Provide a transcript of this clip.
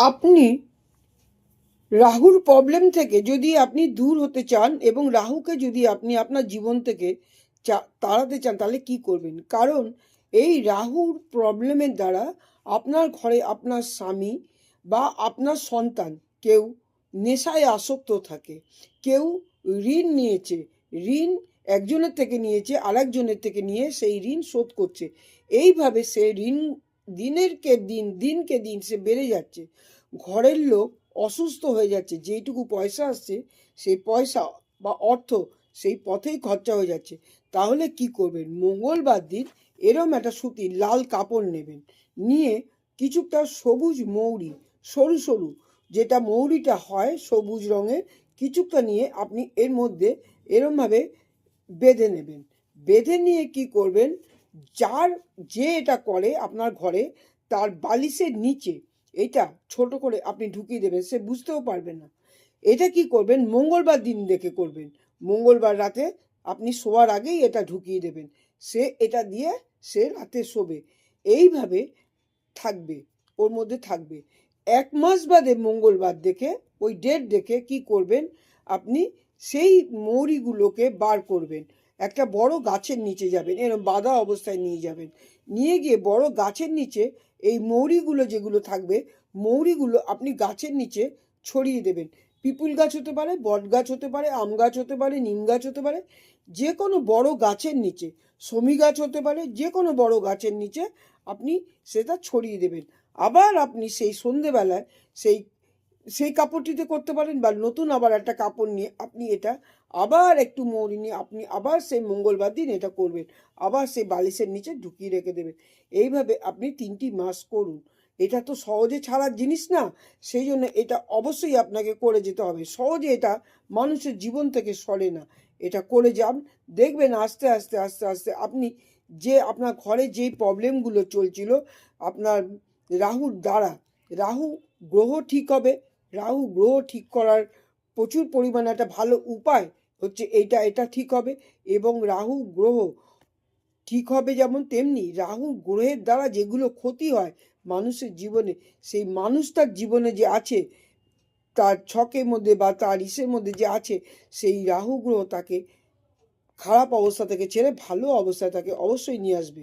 আপনি রাহুর প্রবলেম থেকে যদি আপনি দূর হতে চান এবং রাহুকে যদি আপনি আপনার জীবন থেকে তাড়াতে চান, তাহলে কি করবেন? কারণ এই রাহুর প্রবলেমের দ্বারা আপনার ঘরে আপনার স্বামী বা আপনার সন্তান কেউ নেশায় আসক্ত থাকে, কেউ ঋণ নিয়েছে, ঋণ একজনের থেকে নিয়েছে, আরেকজনের থেকে নিয়ে সেই ঋণ শোধ করছে। এইভাবে সে ঋণ দিনকে দিন সে বেড়ে যাচ্ছে। ঘরের লোক অসুস্থ হয়ে যাচ্ছে, যেইটুকু পয়সা আসছে সেই পয়সা বা অর্থ সেই পথেই খরচা হয়ে যাচ্ছে। তাহলে কি করবেন? মঙ্গলবার দিন এরম একটা সুতির লাল কাপড় নেবেন, নিয়ে কিছুটা সবুজ মৌরি, সরু সরু যেটা মৌরিটা হয় সবুজ রঙের, কিছুটা নিয়ে আপনি এর মধ্যে এরমভাবে বেঁধে নেবেন। বেঁধে নিয়ে কি করবেন? যে এটা করে আপনার ঘরে, তার বালিশের নিচে এটা ছোট করে আপনি ঢুকিয়ে দেবেন, সে বুঝতেও পারবে না। এটা কি করবেন? মঙ্গলবার দিন দেখে করবেন। মঙ্গলবার রাতে আপনি শোয়ার আগেই এটা ঢুকিয়ে দেবেন, সে এটা দিয়ে সে রাতে শোবে। এইভাবে থাকবে, ওর মধ্যে থাকবে। 1 মাস বাদে মঙ্গলবার দেখে, ওই ডেট দেখে কি করবেন? আপনি সেই মৌরিগুলোকে বার করবেন, একটা বড় গাছের নিচে যাবেন, এরকম বাঁধা অবস্থায় নিয়ে যাবেন। নিয়ে গিয়ে বড় গাছের নিচে এই মৌরিগুলো যেগুলো থাকবে, মৌরিগুলো আপনি গাছের নিচে ছড়িয়ে দেবেন। পিপুল গাছ হতে পারে, বট গাছ হতে পারে, আম গাছ হতে পারে, নিম গাছ হতে পারে, যে কোনো বড় গাছের নিচে, শমী গাছ হতে পারে, যে কোনো বড় গাছের নিচে আপনি সেটা ছড়িয়ে দেবেন। আবার আপনি সেই সন্ধেবেলায় সেই সেই কাপড়টিতে করতে পারেন, বা নতুন আবার একটা কাপড় নিয়ে আপনি এটা আবার একটু মৌরি নিয়ে আপনি আবার সেই মঙ্গলবার দিন এটা করবেন, আবার সেই বালিশের নিচে ঢুকিয়ে রেখে দেবেন। এইভাবে আপনি 3টি মাস করুন। এটা তো সহজে ছাড়ার জিনিস না, সেই জন্য এটা অবশ্যই আপনাকে করে যেতে হবে। সহজে এটা মানুষের জীবন থেকে সরে না। এটা করে যান, দেখবেন আস্তে আস্তে আস্তে আস্তে আপনি যে আপনার ঘরে যেই প্রবলেমগুলো চলছিল আপনার রাহুর দ্বারা, রাহু গ্রহ ঠিক হবে। রাহু গ্রহ ঠিক করার প্রচুর পরিমাণে একটা ভালো উপায় হচ্ছে এটা ঠিক হবে। এবং রাহু গ্রহ ঠিক হবে যেমন, তেমনি রাহু গ্রহের দ্বারা যেগুলো ক্ষতি হয় মানুষের জীবনে, সেই মানুষটার জীবনে যে আছে, তার ছকের মধ্যে বা তার ইসের মধ্যে যে আছে, সেই রাহু গ্রহ তাকে খারাপ অবস্থা থেকে ছেড়ে ভালো অবস্থায় তাকে অবশ্যই নিয়ে আসবে।